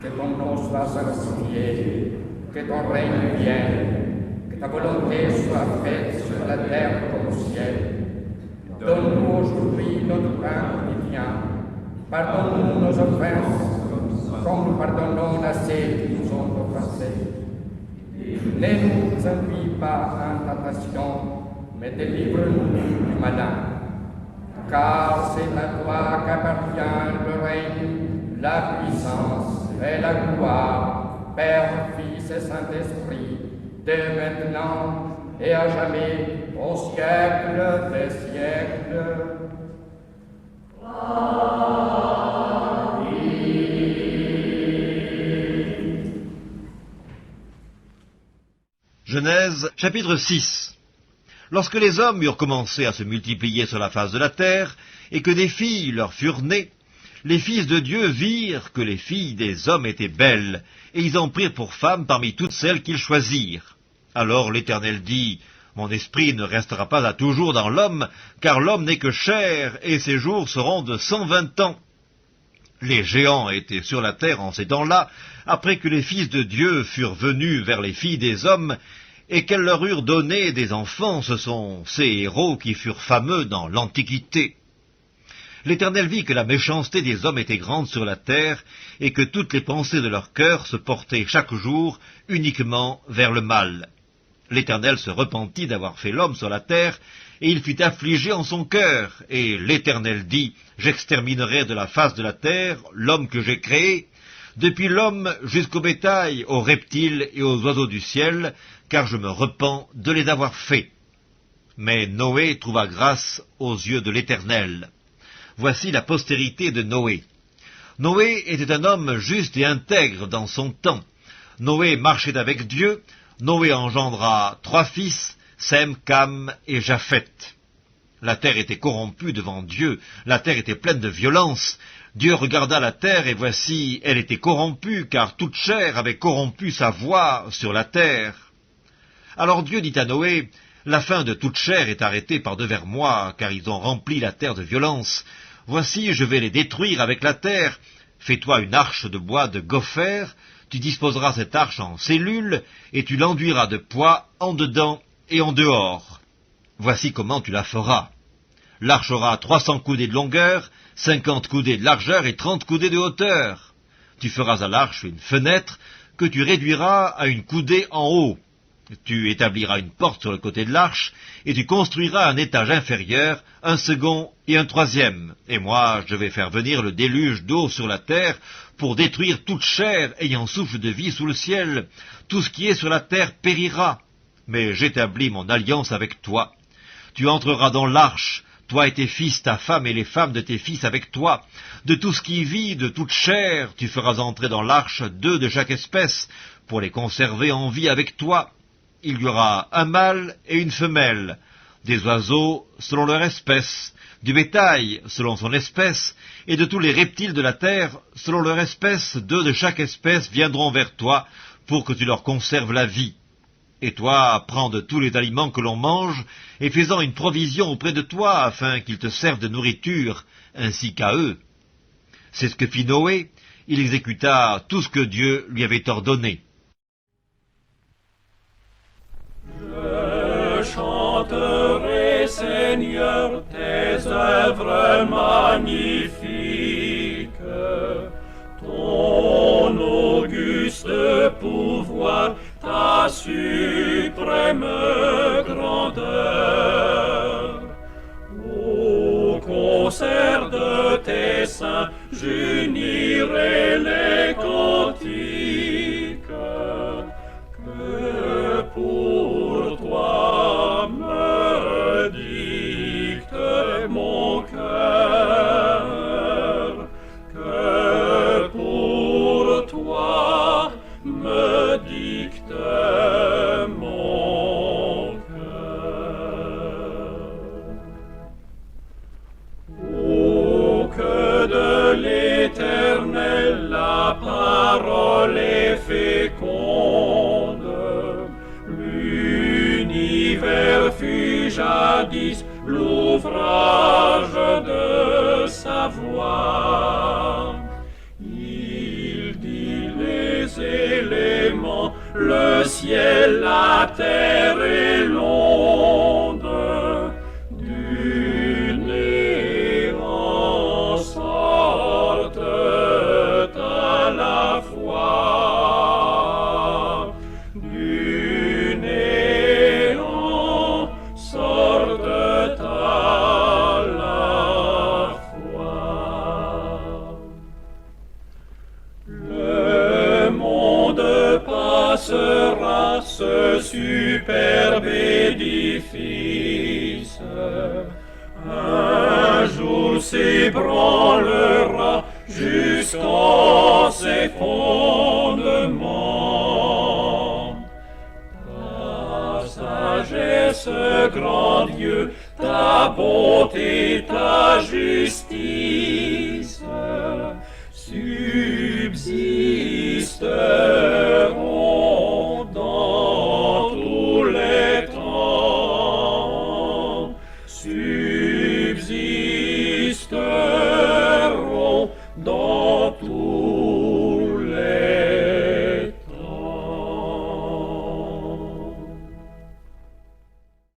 Que ton nom soit sanctifié, que ton règne vienne, que ta volonté soit faite sur la terre comme au ciel. Donne-nous aujourd'hui notre pain quotidien. Pardonne-nous nos offenses, comme nous pardonnons à ceux qui nous ont offensés. Ne nous induis pas en tentation, mais délivre-nous du malin. Car c'est à toi qu'appartient le règne, la puissance et la gloire, Père, Fils et Saint-Esprit, dès maintenant et à jamais, au siècle des siècles. Genèse, chapitre 6. Lorsque les hommes eurent commencé à se multiplier sur la face de la terre, et que des filles leur furent nées, les fils de Dieu virent que les filles des hommes étaient belles, et ils en prirent pour femmes parmi toutes celles qu'ils choisirent. Alors l'Éternel dit, « Mon esprit ne restera pas à toujours dans l'homme, car l'homme n'est que chair, et ses jours seront de 120 ans. » Les géants étaient sur la terre en ces temps-là, après que les fils de Dieu furent venus vers les filles des hommes, et qu'elles leur eurent donné des enfants. Ce sont ces héros qui furent fameux dans l'Antiquité. L'Éternel vit que la méchanceté des hommes était grande sur la terre, et que toutes les pensées de leur cœur se portaient chaque jour uniquement vers le mal. L'Éternel se repentit d'avoir fait l'homme sur la terre, et il fut affligé en son cœur. Et l'Éternel dit, « J'exterminerai de la face de la terre l'homme que j'ai créé, depuis l'homme jusqu'au bétail, aux reptiles et aux oiseaux du ciel, car je me repens de les avoir faits. » Mais Noé trouva grâce aux yeux de l'Éternel. Voici la postérité de Noé. Noé était un homme juste et intègre dans son temps. Noé marchait avec Dieu. Noé engendra 3 fils, Sem, Cam et Japheth. La terre était corrompue devant Dieu, la terre était pleine de violence. Dieu regarda la terre, et voici, elle était corrompue, car toute chair avait corrompu sa voie sur la terre. Alors Dieu dit à Noé, « La fin de toute chair est arrêtée par devers moi, car ils ont rempli la terre de violence. Voici, je vais les détruire avec la terre. Fais-toi une arche de bois de gopher, tu disposeras cette arche en cellules, et tu l'enduiras de poids en dedans et en dehors. Voici comment tu la feras. L'arche aura 300 coudées de longueur, 50 coudées de largeur et 30 coudées de hauteur. Tu feras à l'arche une fenêtre que tu réduiras à une coudée en haut. Tu établiras une porte sur le côté de l'arche, et tu construiras un étage inférieur, un second et un troisième. Et moi, je vais faire venir le déluge d'eau sur la terre, pour détruire toute chair ayant souffle de vie sous le ciel. Tout ce qui est sur la terre périra. Mais j'établis mon alliance avec toi. Tu entreras dans l'arche, toi et tes fils, ta femme et les femmes de tes fils avec toi. De tout ce qui vit, de toute chair, tu feras entrer dans l'arche 2 de chaque espèce, pour les conserver en vie avec toi. Il y aura un mâle et une femelle, des oiseaux selon leur espèce, du bétail selon son espèce, et de tous les reptiles de la terre selon leur espèce. 2 de chaque espèce viendront vers toi, pour que tu leur conserves la vie. Et toi, prends de tous les aliments que l'on mange, et fais-en une provision auprès de toi, afin qu'ils te servent de nourriture, ainsi qu'à eux. » C'est ce que fit Noé. Il exécuta tout ce que Dieu lui avait ordonné. Je chanterai, Seigneur, tes œuvres magnifiques, ton auguste pouvoir, ta suprême grandeur. Au concert de tes saints, j'unirai les cantiques que pour toi me dicte mon cœur, que pour toi me dicte mon cœur. Oh, que de l'Éternel la parole est féconde, l'univers fut jadis l'ouvrage de sa voix. Il dit le ciel, la terre et l'onde, du néant sortent à la fois, du néant sortent à la fois. Le monde passera, ce superbe édifice, un jour s'ébranlera jusqu'en ses fondements. Ta sagesse, grand Dieu, ta bonté, ta